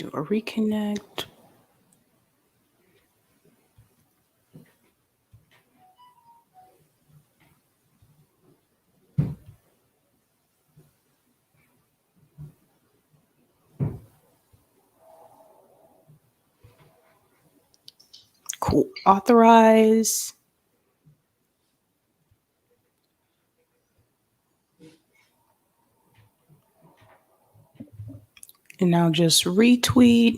Do a reconnect. Cool. Authorize. And now just retweet.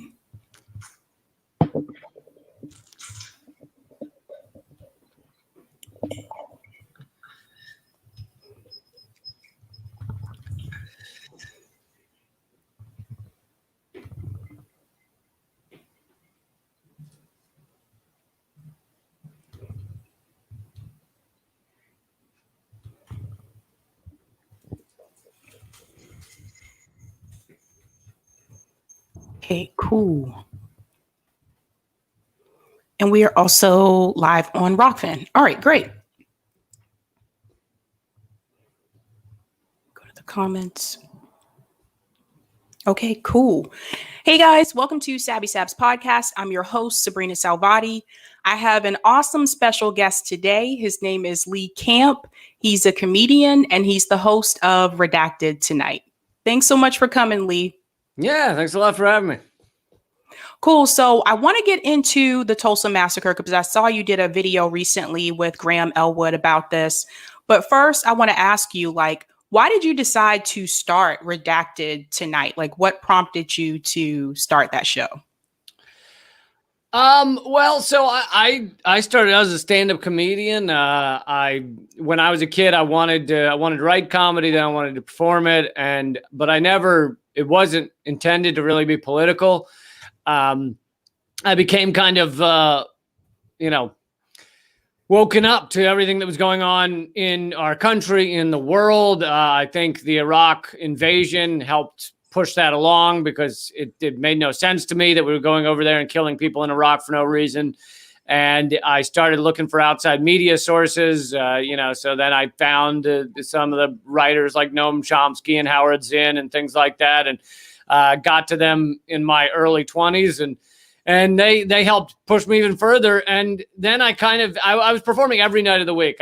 Okay, cool. And we are also live on Rockfin. All right, great. Go to the comments. Okay, cool. Hey guys, welcome to Sabby Sabs podcast. I'm your host, Sabrina Salvati. I have an awesome special guest today. His name is Lee Camp. He's a comedian and he's the host of Redacted Tonight. Thanks so much for coming, Lee. Yeah, thanks a lot for having me. Cool. So I want to get into the Tulsa Massacre because I saw you did a video recently with Graham Elwood about this. But first, I want to ask you, why did you decide to start Redacted Tonight? What prompted you to start that show? Well, so I started as a stand-up comedian. When I was a kid, I wanted to write comedy, then I wanted to perform it, but it wasn't intended to really be political. I became kind of, woken up to everything that was going on in our country, in the world. I think the Iraq invasion helped push that along because it made no sense to me that we were going over there and killing people in Iraq for no reason. And I started looking for outside media sources, so then I found some of the writers like Noam Chomsky and Howard Zinn and things like that. And got to them in my early 20s and they helped push me even further. And then I was performing every night of the week.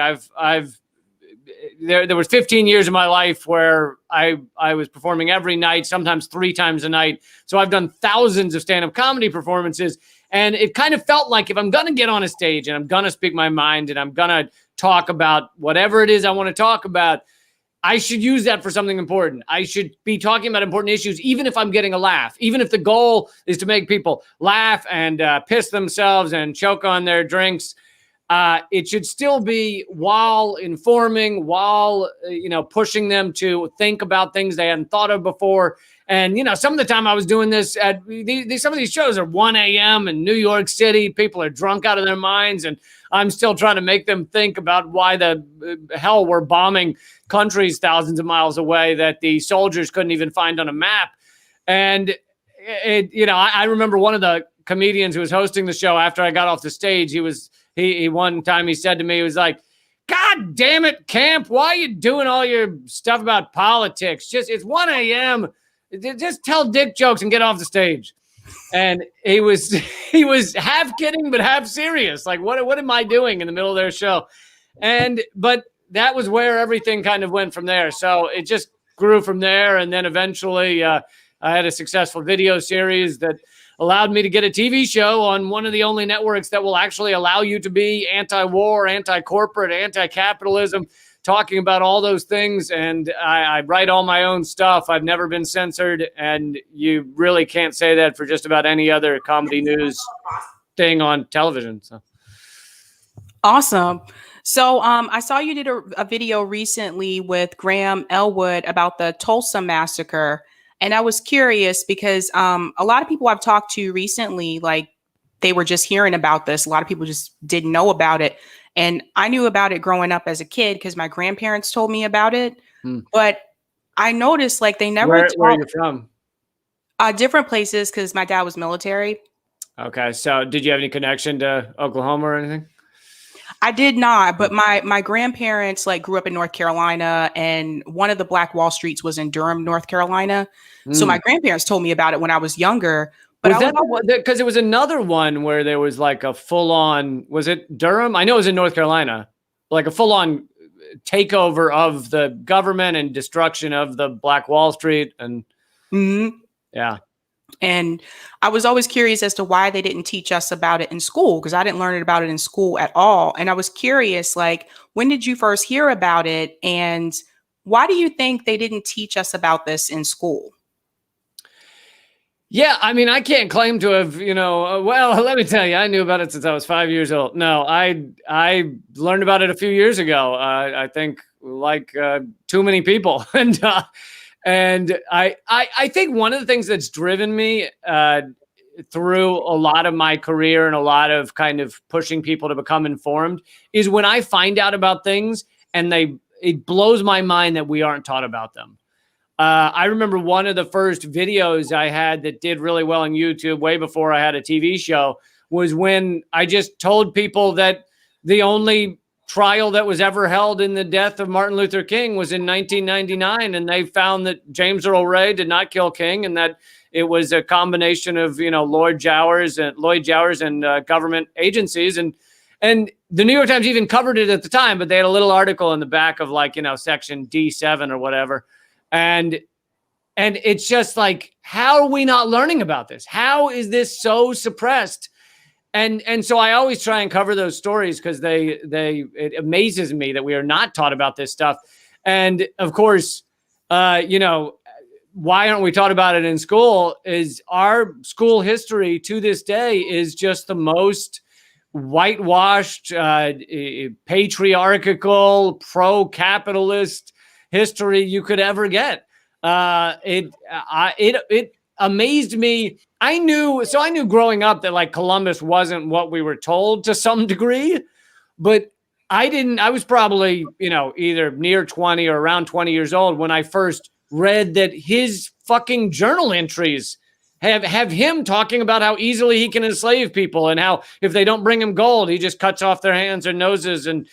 There was 15 years of my life where I was performing every night, sometimes 3 times a night. So I've done thousands of stand-up comedy performances. And it kind of felt like if I'm going to get on a stage and I'm going to speak my mind and I'm going to talk about whatever it is I want to talk about, I should use that for something important. I should be talking about important issues, even if I'm getting a laugh, even if the goal is to make people laugh and piss themselves and choke on their drinks. It should still be while informing, while, pushing them to think about things they hadn't thought of before. And, some of the time I was doing this at some of these shows are 1 a.m. in New York City. People are drunk out of their minds. And I'm still trying to make them think about why the hell we're bombing countries thousands of miles away that the soldiers couldn't even find on a map. And, I remember one of the comedians who was hosting the show after I got off the stage, he one time he said to me, he was like, "God damn it, Camp, why are you doing all your stuff about politics? It's 1 a.m. Just tell dick jokes and get off the stage." And he was half kidding, but half serious. Like, what am I doing in the middle of their show? But that was where everything kind of went from there. So it just grew from there. And then eventually I had a successful video series that allowed me to get a TV show on one of the only networks that will actually allow you to be anti-war, anti-corporate, anti-capitalism, talking about all those things. And I write all my own stuff. I've never been censored. And you really can't say that for just about any other comedy news thing on television. So awesome. So I saw you did a video recently with Graham Elwood about the Tulsa Massacre. And I was curious because a lot of people I've talked to recently, they were just hearing about this. A lot of people just didn't know about it. And I knew about it growing up as a kid because my grandparents told me about it. But I noticed they never Where are you from? Different places because my dad was military. Okay. So did you have any connection to Oklahoma or anything? I did not, but my grandparents grew up in North Carolina, and one of the Black Wall Streets was in Durham, North Carolina. So my grandparents told me about it when I was younger, But Was that the one? Because it was another one where there was like a full-on, was it Durham? I know it was in North Carolina, like a full-on takeover of the government and destruction of the Black Wall Street. And yeah. And I was always curious as to why they didn't teach us about it in school, because I didn't learn about it in school at all. And I was curious, like, when did you first hear about it? And why do you think they didn't teach us about this in school? Yeah, I mean, I can't claim to have, well, let me tell you, I knew about it since I was 5 years old. No, I learned about it a few years ago. I think like too many people. And I think one of the things that's driven me through a lot of my career and a lot of kind of pushing people to become informed is when I find out about things and it blows my mind that we aren't taught about them. I remember one of the first videos I had that did really well on YouTube way before I had a TV show was when I just told people that the only trial that was ever held in the death of Martin Luther King was in 1999. And they found that James Earl Ray did not kill King and that it was a combination of, Lloyd Jowers and government agencies. And the New York Times even covered it at the time, but they had a little article in the back of section D7 or whatever. And it's just like, how are we not learning about this? How is this so suppressed? And so I always try and cover those stories because it amazes me that we are not taught about this stuff. And of course, why aren't we taught about it in school? Is our school history to this day is just the most whitewashed, patriarchal, pro-capitalist history you could ever get. It amazed me. I knew growing up that like Columbus wasn't what we were told to some degree, but I was probably, either near 20 or around 20 years old when I first read that his fucking journal entries have him talking about how easily he can enslave people and how if they don't bring him gold, he just cuts off their hands or noses. And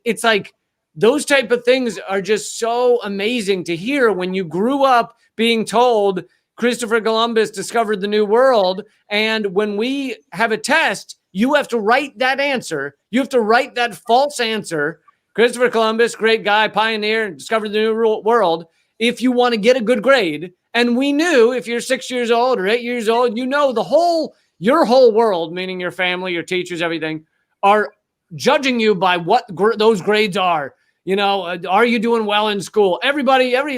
it's like, those type of things are just so amazing to hear when you grew up being told Christopher Columbus discovered the New World. And when we have a test, you have to write that answer. You have to write that false answer. Christopher Columbus, great guy, pioneer, discovered the New World. If you want to get a good grade. And we knew if you're 6 years old or 8 years old, your whole world, meaning your family, your teachers, everything, are judging you by what those grades are. Are you doing well in school? Every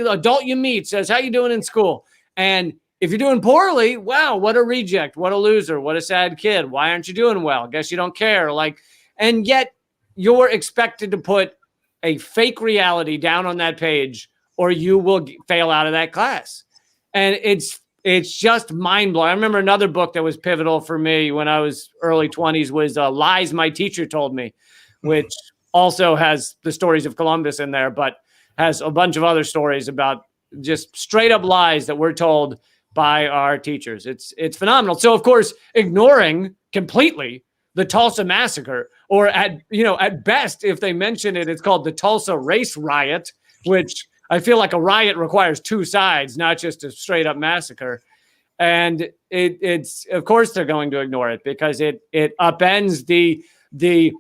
adult you meet says, how you doing in school? And if you're doing poorly, wow, what a reject, what a loser, what a sad kid. Why aren't you doing well? Guess you don't care. And yet you're expected to put a fake reality down on that page or you will fail out of that class. And it's just mind blowing. I remember another book that was pivotal for me when I was early 20s was Lies My Teacher Told Me, which also has the stories of Columbus in there, but has a bunch of other stories about just straight up lies that we're told by our teachers. It's phenomenal. So of course, ignoring completely the Tulsa Massacre, or at best, if they mention it, it's called the Tulsa Race Riot, which I feel like a riot requires two sides, not just a straight up massacre. And it's of course they're going to ignore it because it upends the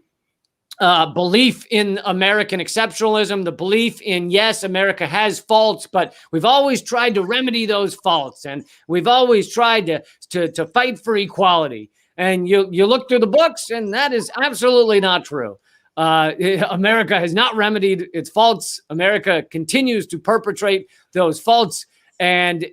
belief in American exceptionalism, the belief in, yes, America has faults, but we've always tried to remedy those faults. And we've always tried to fight for equality. And you look through the books and that is absolutely not true. America has not remedied its faults. America continues to perpetrate those faults and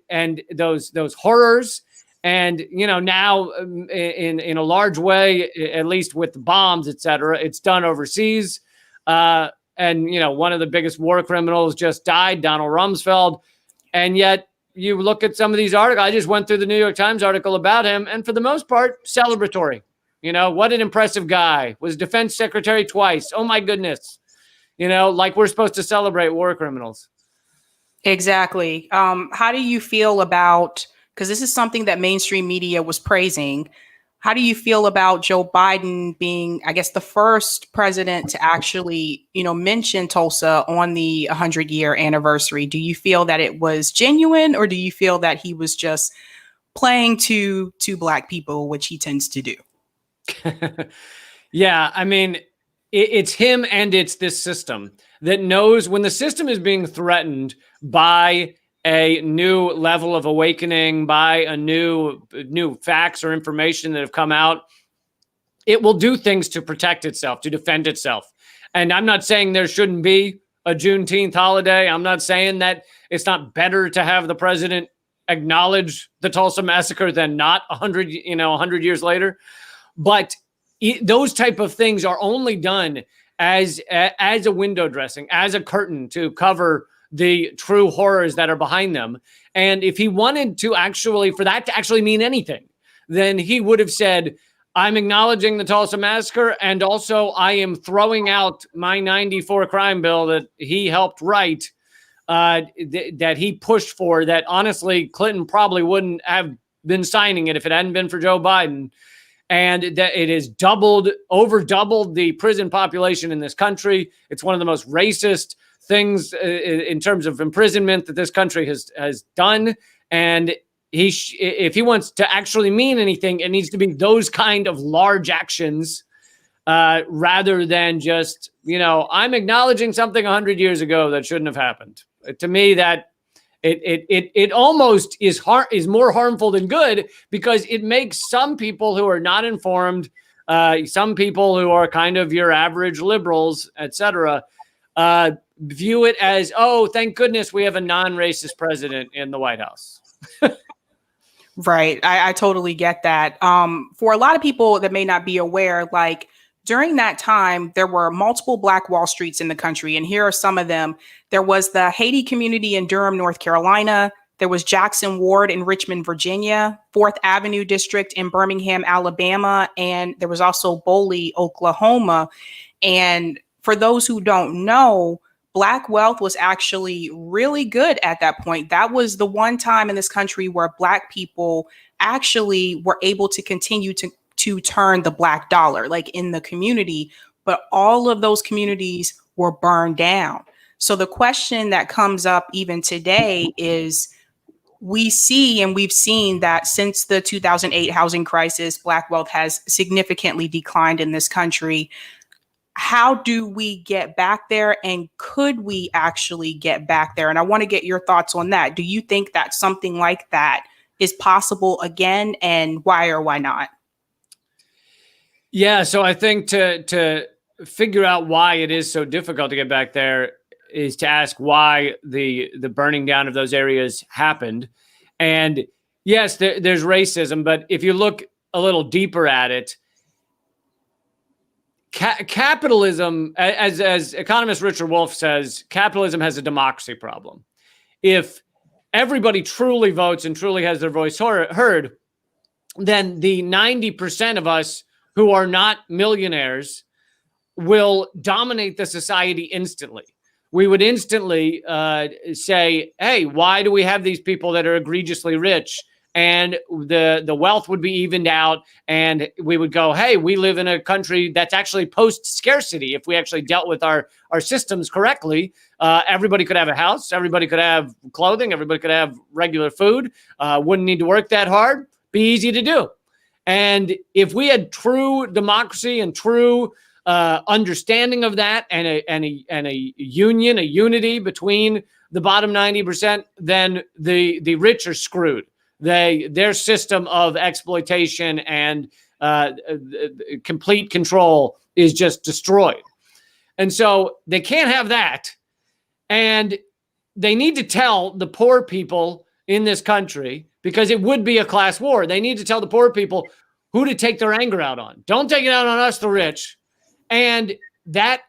those horrors. And, now in a large way, at least with the bombs, et cetera, it's done overseas. And, one of the biggest war criminals just died, Donald Rumsfeld. And yet you look at some of these articles. I just went through the New York Times article about him. And for the most part, celebratory. What an impressive guy. Was defense secretary twice. Oh, my goodness. Like we're supposed to celebrate war criminals. Exactly. How do you feel about, because this is something that mainstream media was praising, how do you feel about Joe Biden being, I guess, the first president to actually, mention Tulsa on the 100-year anniversary? Do you feel that it was genuine, or do you feel that he was just playing to Black people, which he tends to do. Yeah, I mean, it's him, and it's this system that knows when the system is being threatened by a new level of awakening, by a new facts or information that have come out, it will do things to protect itself, to defend itself. And I'm not saying there shouldn't be a Juneteenth holiday. I'm not saying that it's not better to have the president acknowledge the Tulsa massacre than not 100 years later. But those type of things are only done as a window dressing, as a curtain to cover the true horrors that are behind them. And if he wanted to for that to actually mean anything, then he would have said, I'm acknowledging the Tulsa massacre, and also I am throwing out my 94 crime bill that he helped write, that he pushed for, that honestly Clinton probably wouldn't have been signing it if it hadn't been for Joe Biden. And that it has over doubled the prison population in this country. It's one of the most racist things in terms of imprisonment that this country has done. And if he wants to actually mean anything, it needs to be those kind of large actions, rather than just, I'm acknowledging something 100 years ago that shouldn't have happened. To me, that it almost is more harmful than good, because it makes some people who are not informed, some people who are kind of your average liberals, etc., view it as, oh, thank goodness we have a non-racist president in the White House. Right. I totally get that. For a lot of people that may not be aware, like during that time, there were multiple Black Wall Streets in the country. And here are some of them. There was the Haiti community in Durham, North Carolina. There was Jackson Ward in Richmond, Virginia, 4th Avenue District in Birmingham, Alabama. And there was also Boley, Oklahoma. And for those who don't know, Black wealth was actually really good at that point. That was the one time in this country where Black people actually were able to continue to turn the Black dollar, like in the community, but all of those communities were burned down. So the question that comes up even today is, we see and we've seen that since the 2008 housing crisis, Black wealth has significantly declined in this country. How do we get back there, and could we actually get back there? And I want to get your thoughts on that. Do you think that something like that is possible again, and why or why not? Yeah, so I think to figure out why it is so difficult to get back there is to ask why the burning down of those areas happened. And yes, there's racism, but if you look a little deeper at it, capitalism, as economist Richard Wolff says, capitalism has a democracy problem. If everybody truly votes and truly has their voice heard, then the 90% of us who are not millionaires will dominate the society instantly. We would instantly say, hey, why do we have these people that are egregiously rich? And the wealth would be evened out, and we would go, hey, we live in a country that's actually post-scarcity. If we actually dealt with our systems correctly, everybody could have a house, everybody could have clothing, everybody could have regular food, wouldn't need to work that hard, be easy to do. And if we had true democracy and true understanding of that, and a unity between the bottom 90%, then the rich are screwed. Their system of exploitation and complete control is just destroyed. And so they can't have that. And they need to tell the poor people in this country, because it would be a class war. They need to tell the poor people who to take their anger out on. Don't take it out on us, the rich. And that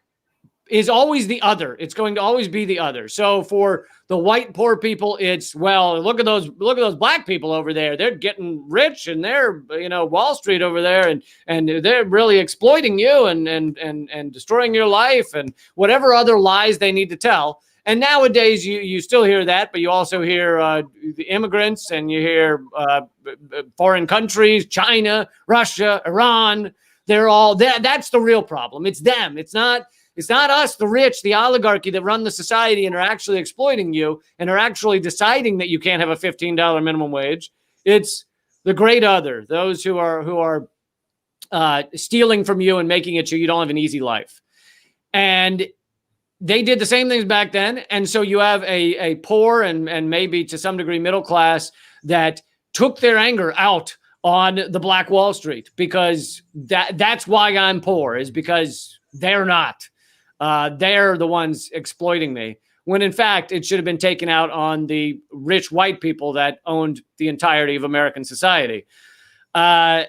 is always the other. It's going to always be the other. So for the white poor people, it's, well, look at those Black people over there. They're getting rich, and they're, Wall Street over there, and they're really exploiting you and destroying your life, and whatever other lies they need to tell. And nowadays you still hear that, but you also hear the immigrants, and you hear foreign countries, China, Russia, Iran. They're all there. That's the real problem. It's them. It's not us, the rich, the oligarchy that run the society and are actually exploiting you and are actually deciding that you can't have a $15 minimum wage. It's the great other, those who are stealing from you and making it so you don't have an easy life. And they did the same things back then. And so you have a poor and maybe to some degree middle class that took their anger out on the Black Wall Street, because that's why I'm poor, is because they're not. They're the ones exploiting me. When in fact, it should have been taken out on the rich white people that owned the entirety of American society. And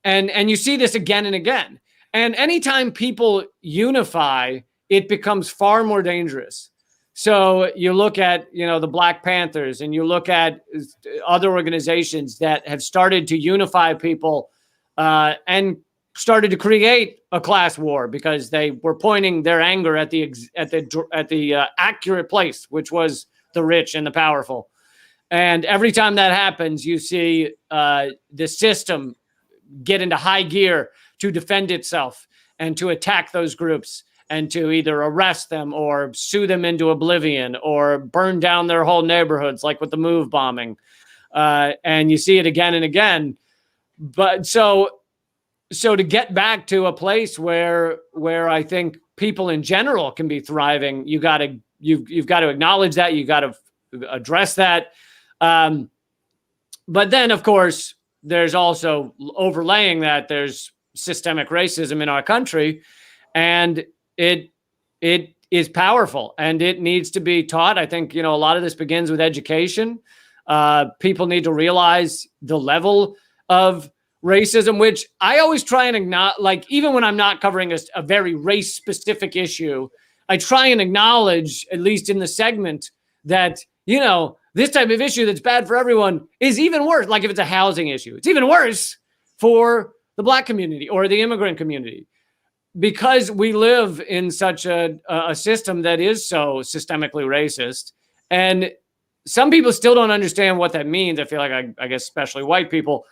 you see this again and again. And anytime people unify, it becomes far more dangerous. So you look at, the Black Panthers, and you look at other organizations that have started to unify people and started to create a class war because they were pointing their anger at the accurate place, which was the rich and the powerful. And every time that happens, you see the system get into high gear to defend itself and to attack those groups and to either arrest them or sue them into oblivion or burn down their whole neighborhoods, like with the MOVE bombing. And you see it again and again. But so to get back to a place where I think people in general can be thriving, you've got to acknowledge that, you got to address that. But then, of course, there's also overlaying that there's systemic racism in our country, and it is powerful and it needs to be taught. I think, a lot of this begins with education. People need to realize the level of racism, which I always try and acknowledge, like even when I'm not covering a very race specific issue, I try and acknowledge, at least in the segment, that, this type of issue that's bad for everyone is even worse. Like if it's a housing issue, it's even worse for the Black community or the immigrant community, because we live in such a system that is so systemically racist. And some people still don't understand what that means. I feel like, I guess, especially white people.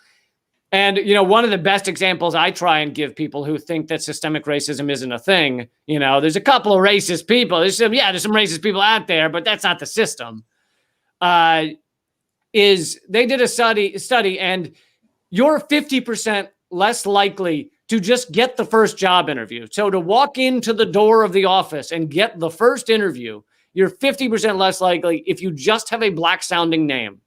And, one of the best examples I try and give people who think that systemic racism isn't a thing, there's a couple of racist people. There's some racist people out there, but that's not the system. Is they did a study, and you're 50% less likely to just get the first job interview. So to walk into the door of the office and get the first interview, you're 50% less likely if you just have a Black sounding name,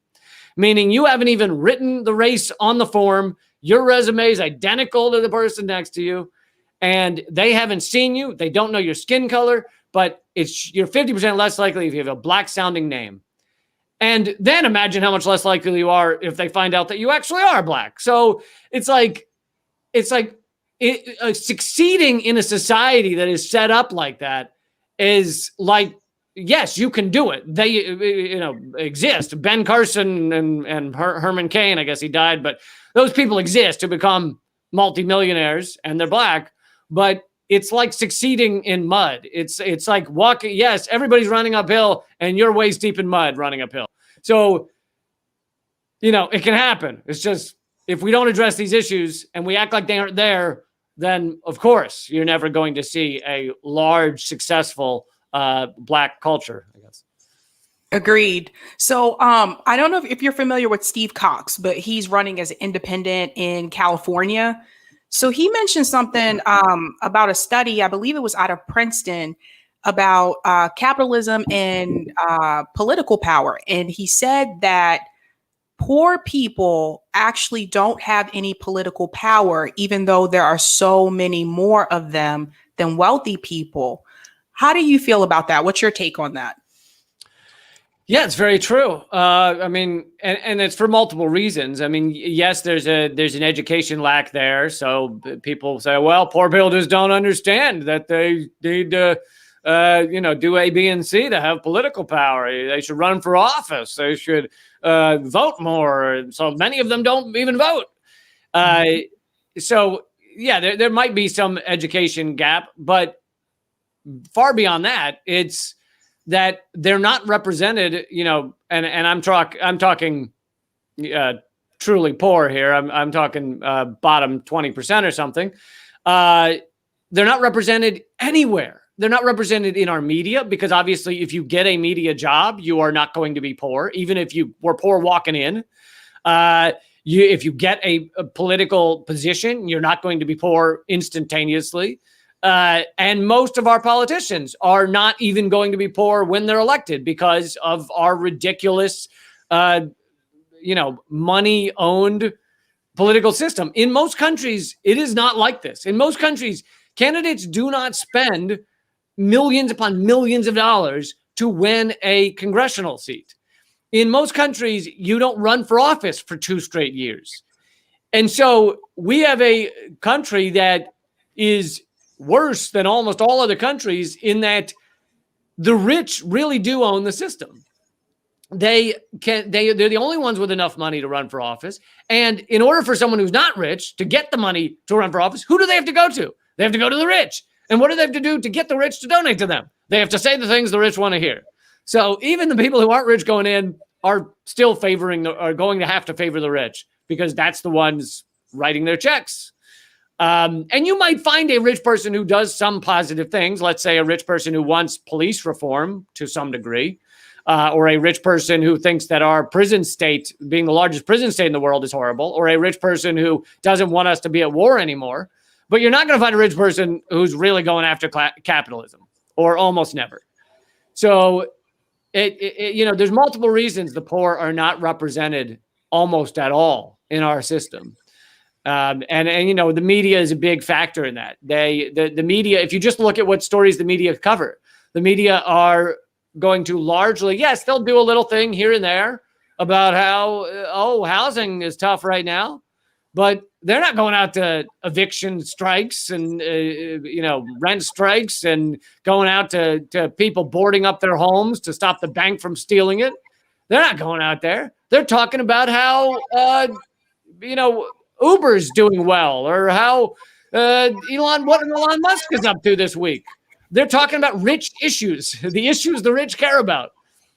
meaning you haven't even written the race on the form. Your resume is identical to the person next to you, and they haven't seen you. They don't know your skin color, but you're 50% less likely if you have a Black sounding name. And then imagine how much less likely you are if they find out that you actually are Black. So it's like succeeding in a society that is set up like that is like, yes, you can do it. They, exist. Ben Carson and Herman Cain, I guess he died, but those people exist to become multimillionaires, and they're Black. But it's like succeeding in mud. It's like walking. Yes, everybody's running uphill, and you're waist deep in mud running uphill. So, it can happen. It's just, if we don't address these issues and we act like they aren't there, then of course you're never going to see a large, successful Black culture, I guess. Agreed. So I don't know if you're familiar with Steve Cox, but he's running as an independent in California. So he mentioned something about a study, I believe it was out of Princeton, about capitalism and political power. And he said that poor people actually don't have any political power, even though there are so many more of them than wealthy people. How do you feel about that? What's your take on that? Yeah, it's very true. And it's for multiple reasons. I mean, yes, there's an education lack there. So people say, well, poor people just don't understand that they need to, do A, B, and C to have political power. They should run for office. They should vote more. So many of them don't even vote. So yeah, there might be some education gap, but far beyond that, it's that they're not represented, and I'm talking truly poor here. I'm talking bottom 20% or something. They're not represented anywhere. They're not represented in our media, because obviously if you get a media job, you are not going to be poor, even if you were poor walking in. If you get a political position, you're not going to be poor instantaneously. And most of our politicians are not even going to be poor when they're elected because of our ridiculous, money-owned political system. In most countries, it is not like this. In most countries, candidates do not spend millions upon millions of dollars to win a congressional seat. In most countries, you don't run for office for 2 straight years. And so we have a country that is worse than almost all other countries in that the rich really do own the system. They're the only ones with enough money to run for office. And in order for someone who's not rich to get the money to run for office, who do they have to go to? They have to go to the rich. And what do they have to do to get the rich to donate to them? They have to say the things the rich want to hear. So even the people who aren't rich going in are still are going to have to favor the rich because that's the ones writing their checks. And you might find a rich person who does some positive things. Let's say a rich person who wants police reform to some degree. Or a rich person who thinks that our prison state, being the largest prison state in the world, is horrible, or a rich person who doesn't want us to be at war anymore. But you're not going to find a rich person who's really going after capitalism, or almost never. So, there's multiple reasons the poor are not represented almost at all in our system. And the media is a big factor in that. The media, if you just look at what stories the media cover, the media are going to largely, yes, they'll do a little thing here and there about how, housing is tough right now, but they're not going out to eviction strikes and, rent strikes and going out to people boarding up their homes to stop the bank from stealing it. They're not going out there. They're talking about how, Uber's doing well or how Elon Musk is up to this week. They're talking about rich issues, the issues the rich care about.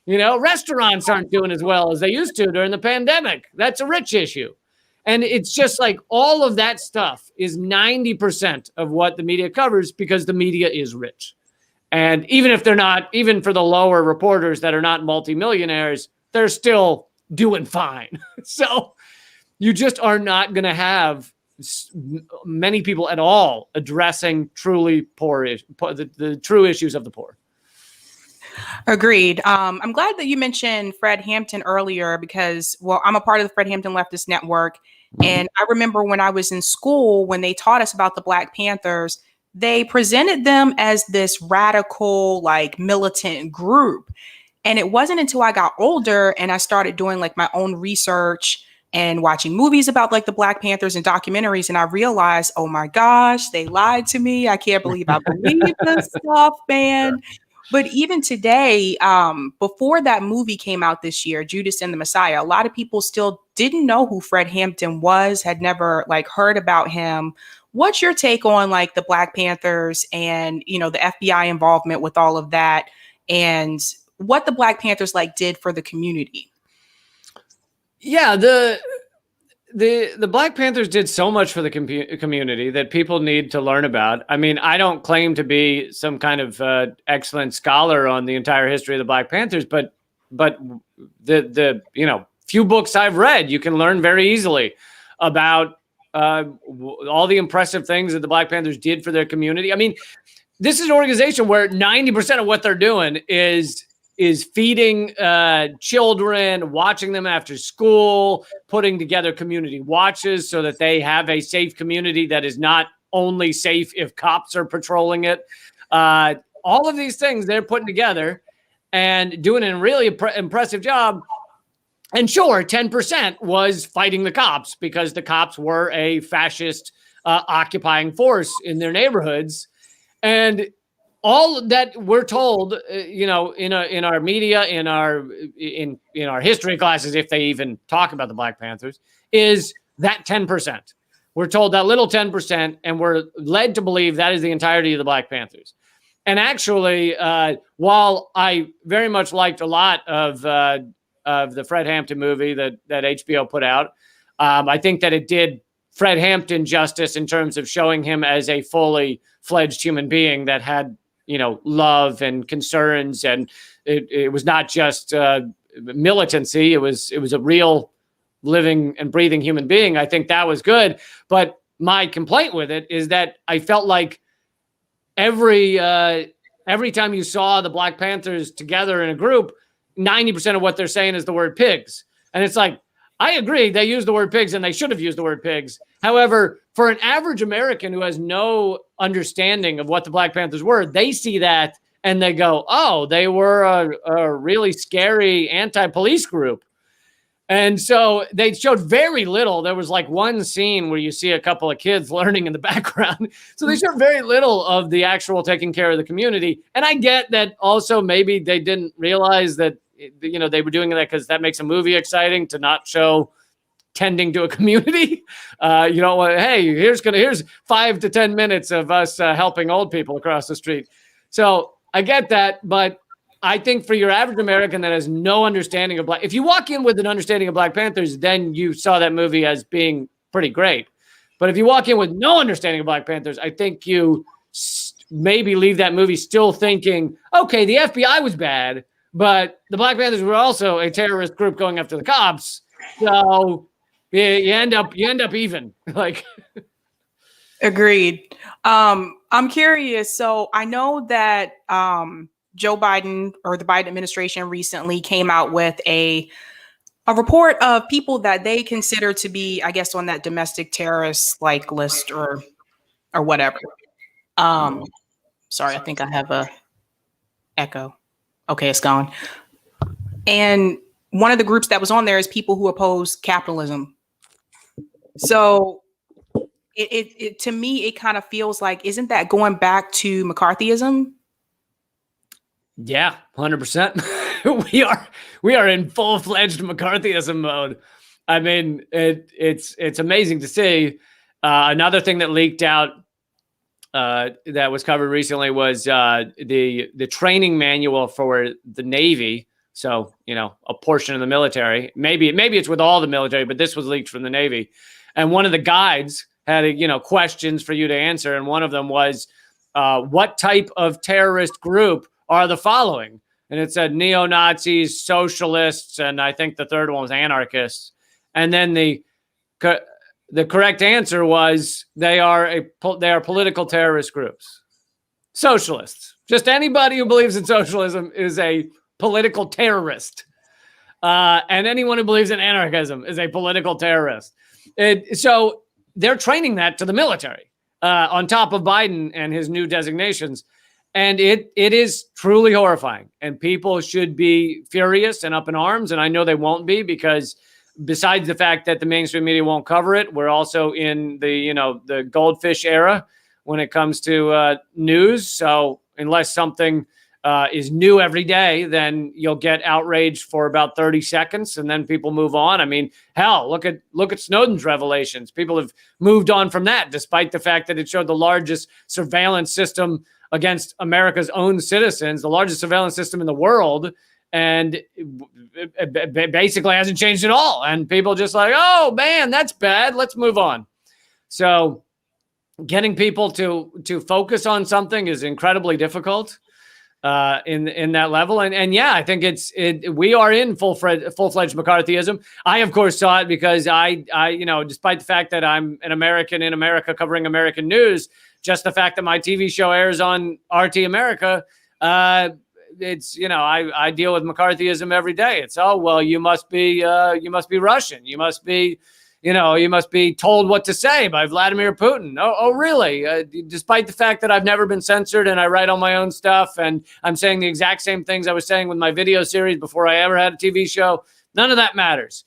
Restaurants aren't doing as well as they used to during the pandemic. That's a rich issue. And it's just like all of that stuff is 90% of what the media covers because the media is rich. And even if they're not, even for the lower reporters that are not multimillionaires, they're still doing fine. So you just are not going to have many people at all addressing truly the true issues of the poor. Agreed. I'm glad that you mentioned Fred Hampton earlier because, I'm a part of the Fred Hampton Leftist Network. And I remember when I was in school, when they taught us about the Black Panthers, they presented them as this radical, militant group. And it wasn't until I got older and I started doing my own research and watching movies about the Black Panthers and documentaries. And I realized, oh my gosh, they lied to me. I can't believe I believe this stuff, man. But even today, before that movie came out this year, Judas and the Messiah, a lot of people still didn't know who Fred Hampton was, had never heard about him. What's your take on the Black Panthers and, the FBI involvement with all of that and what the Black Panthers did for the community? Yeah, the Black Panthers did so much for the community that people need to learn about. I mean, I don't claim to be some kind of excellent scholar on the entire history of the Black Panthers, but the few books I've read, you can learn very easily about all the impressive things that the Black Panthers did for their community. I mean, this is an organization where 90% of what they're doing is feeding children, watching them after school, putting together community watches so that they have a safe community that is not only safe if cops are patrolling it. All of these things they're putting together and doing a really impressive job. And sure, 10% was fighting the cops because the cops were a fascist occupying force in their neighborhoods. And all that we're told, in our media, in our history classes, if they even talk about the Black Panthers, is that 10%. We're told that little 10%, and we're led to believe that is the entirety of the Black Panthers. And actually, while I very much liked a lot of the Fred Hampton movie that HBO put out, I think that it did Fred Hampton justice in terms of showing him as a fully fledged human being that had love and concerns, and it was not just militancy. It was a real living and breathing human being. I think that was good. But my complaint with it is that I felt like every time you saw the Black Panthers together in a group, 90% of what they're saying is the word pigs. And it's like, I agree, they use the word pigs and they should have used the word pigs. However, for an average American who has no understanding of what the Black Panthers were, they see that and they go, oh, they were a really scary anti-police group. And so they showed very little. There was like one scene where you see a couple of kids learning in the background. So they showed very little of the actual taking care of the community. And I get that also maybe they didn't realize that, you know, they were doing that because that makes a movie exciting to not show tending to a community. You know, hey, here's 5 to 10 minutes of us helping old people across the street. So I get that, but I think for your average American that has no understanding of if you walk in with an understanding of Black Panthers, then you saw that movie as being pretty great. But if you walk in with no understanding of Black Panthers, I think you maybe leave that movie still thinking, okay, the FBI was bad, but the Black Panthers were also a terrorist group going after the cops. So you end up even. Like, agreed. I'm curious. So I know that Joe Biden or the Biden administration recently came out with a report of people that they consider to be, I guess, on that domestic terrorist like list or whatever. Sorry, I think I have a echo. Okay, it's gone. And one of the groups that was on there is people who oppose capitalism. So it to me, it kind of feels like, isn't that going back to McCarthyism? Yeah, 100%. We are in full-fledged McCarthyism mode. I mean, it's amazing to see. Another thing that leaked out that was covered recently was the training manual for the Navy. So, you know, a portion of the military. Maybe it's with all the military, but this was leaked from the Navy. And one of the guides had, questions for you to answer, and one of them was, what type of terrorist group are the following? And it said neo-Nazis, socialists, and I think the third one was anarchists. And then the correct answer was they are political terrorist groups. Socialists. Just anybody who believes in socialism is a political terrorist. And anyone who believes in anarchism is a political terrorist. So they're training that to the military on top of Biden and his new designations. And it is truly horrifying, and people should be furious and up in arms. And I know they won't be, because besides the fact that the mainstream media won't cover it, we're also in the goldfish era when it comes to news. So unless something is new every day, then you'll get outraged for about 30 seconds and then people move on. I mean, hell, look at Snowden's revelations. People have moved on from that, despite the fact that it showed the largest surveillance system against America's own citizens, the largest surveillance system in the world. And it basically hasn't changed at all. And people just like, oh man, that's bad, let's move on. So getting people to focus on something is incredibly difficult in that level. And yeah, I think we are in full-fledged McCarthyism. I, of course, saw it because I despite the fact that I'm an American in America covering American news, just the fact that my TV show airs on RT America, it's, I deal with McCarthyism every day. It's, oh, well, you must be Russian. You must be told what to say by Vladimir Putin. Oh, really? Despite the fact that I've never been censored and I write all my own stuff and I'm saying the exact same things I was saying with my video series before I ever had a TV show, none of that matters.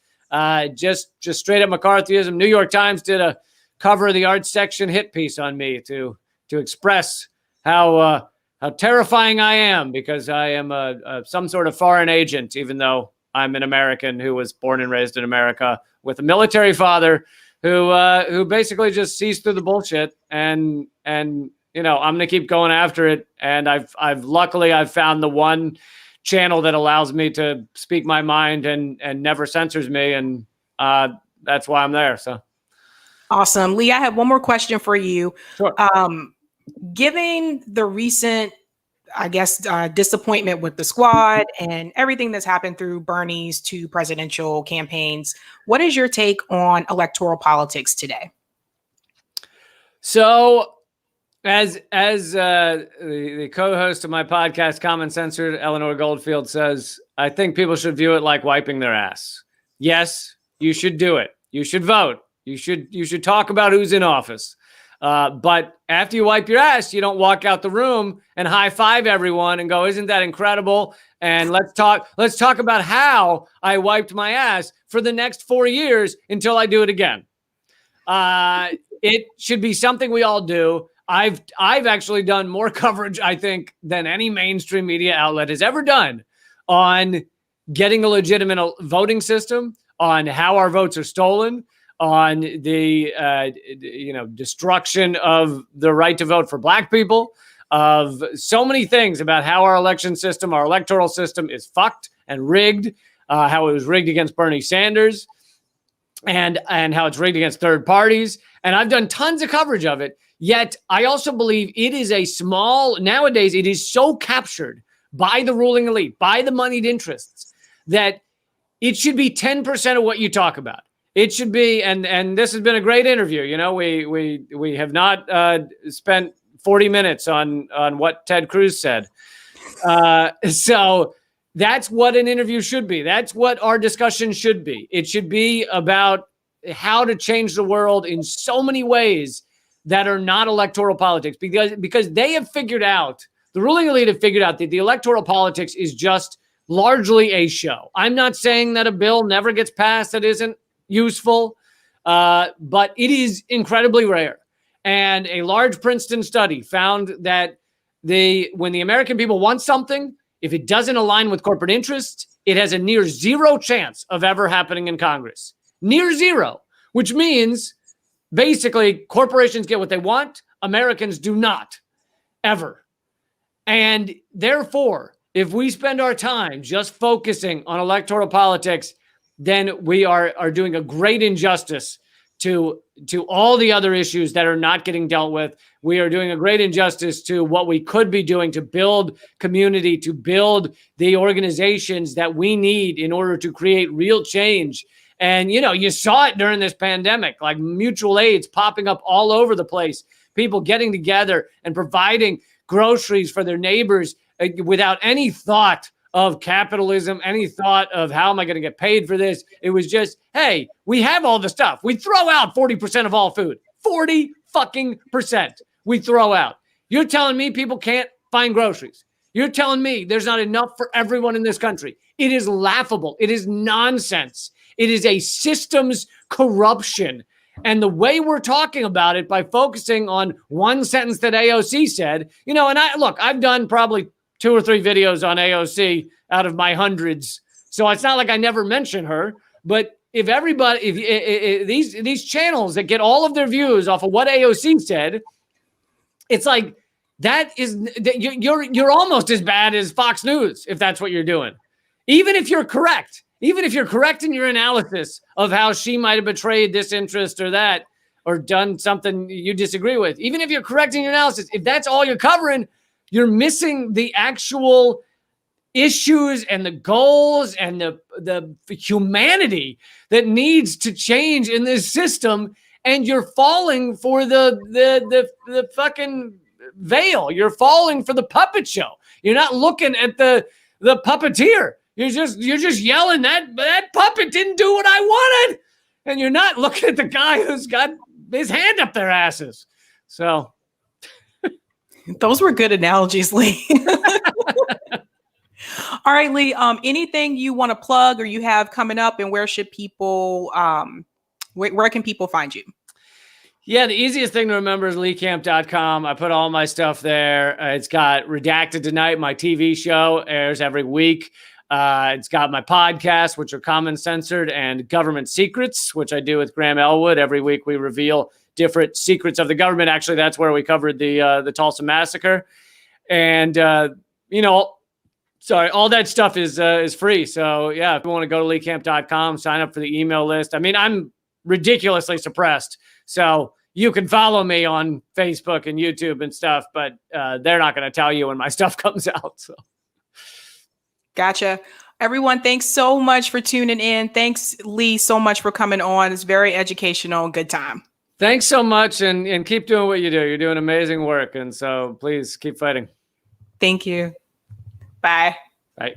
Just straight up McCarthyism. New York Times did a cover of the arts section hit piece on me to express how terrifying I am, because I am some sort of foreign agent, even though I'm an American who was born and raised in America with a military father who basically just sees through the bullshit. And I'm going to keep going after it. And I've luckily found the one channel that allows me to speak my mind and never censors me. And that's why I'm there. So. Awesome. Lee, I have one more question for you. Sure. Given the recent I guess, disappointment with the squad and everything that's happened through Bernie's two presidential campaigns. What is your take on electoral politics today? So, as the co-host of my podcast, Common Censored, Eleanor Goldfield says, I think people should view it like wiping their ass. Yes, you should do it. You should vote. You should talk about who's in office. But after you wipe your ass, you don't walk out the room and high five everyone and go, isn't that incredible? And let's talk about how I wiped my ass for the next 4 years until I do it again. It should be something we all do. I've actually done more coverage, I think, than any mainstream media outlet has ever done on getting a legitimate voting system, on how our votes are stolen, on the destruction of the right to vote for Black people, of so many things about how our election system, our electoral system is fucked and rigged, how it was rigged against Bernie Sanders, and how it's rigged against third parties. And I've done tons of coverage of it. Yet I also believe it is nowadays it is so captured by the ruling elite, by the moneyed interests, that it should be 10% of what you talk about. It should be, and this has been a great interview. You know, we have not spent 40 minutes on what Ted Cruz said. So that's what an interview should be. That's what our discussion should be. It should be about how to change the world in so many ways that are not electoral politics, because they have figured out, the ruling elite have figured out that the electoral politics is just largely a show. I'm not saying that a bill never gets passed that isn't useful, but it is incredibly rare. And a large Princeton study found that when the American people want something, if it doesn't align with corporate interests, it has a near zero chance of ever happening in Congress. Near zero, which means basically corporations get what they want, Americans do not, ever. And therefore, if we spend our time just focusing on electoral politics, then we are doing a great injustice to all the other issues that are not getting dealt with. We are doing a great injustice to what we could be doing to build community, to build the organizations that we need in order to create real change. And, you saw it during this pandemic, like mutual aids popping up all over the place, people getting together and providing groceries for their neighbors without any thought of capitalism, any thought of how am I going to get paid for this? It was just, hey, we have all the stuff. We throw out 40% of all food. 40 fucking percent we throw out. You're telling me people can't find groceries. You're telling me there's not enough for everyone in this country. It is laughable. It is nonsense. It is a systems corruption. And the way we're talking about it by focusing on one sentence that AOC said, and I've done probably 2 or 3 videos on AOC out of my hundreds. So it's not like I never mention her, but if these channels that get all of their views off of what AOC said, it's like you're almost as bad as Fox News if that's what you're doing. Even if you're correct in your analysis of how she might have betrayed this interest or that, or done something you disagree with, even if you're correct in your analysis, if that's all you're covering, you're missing the actual issues and the goals and the humanity that needs to change in this system. And you're falling for the fucking veil. You're falling for the puppet show. You're not looking at the puppeteer. You're just yelling that puppet didn't do what I wanted. And you're not looking at the guy who's got his hand up their asses. So those were good analogies, Lee. All right, Lee, anything you want to plug or you have coming up, and where should people, where can people find you? Yeah, the easiest thing to remember is leecamp.com. I put all my stuff there. It's got Redacted Tonight, my TV show, airs every week. It's got my podcast, which are Common Censored, and Government Secrets, which I do with Graham Elwood. Every week we reveal different secrets of the government. Actually, that's where we covered the Tulsa Massacre. And, all that stuff is free. So, yeah, if you want to go to leecamp.com, sign up for the email list. I mean, I'm ridiculously suppressed. So you can follow me on Facebook and YouTube and stuff, but they're not going to tell you when my stuff comes out. So. Gotcha. Everyone, thanks so much for tuning in. Thanks, Lee, so much for coming on. It's very educational. Good time. Thanks so much, and keep doing what you do. You're doing amazing work, and so please keep fighting. Thank you. Bye. Bye.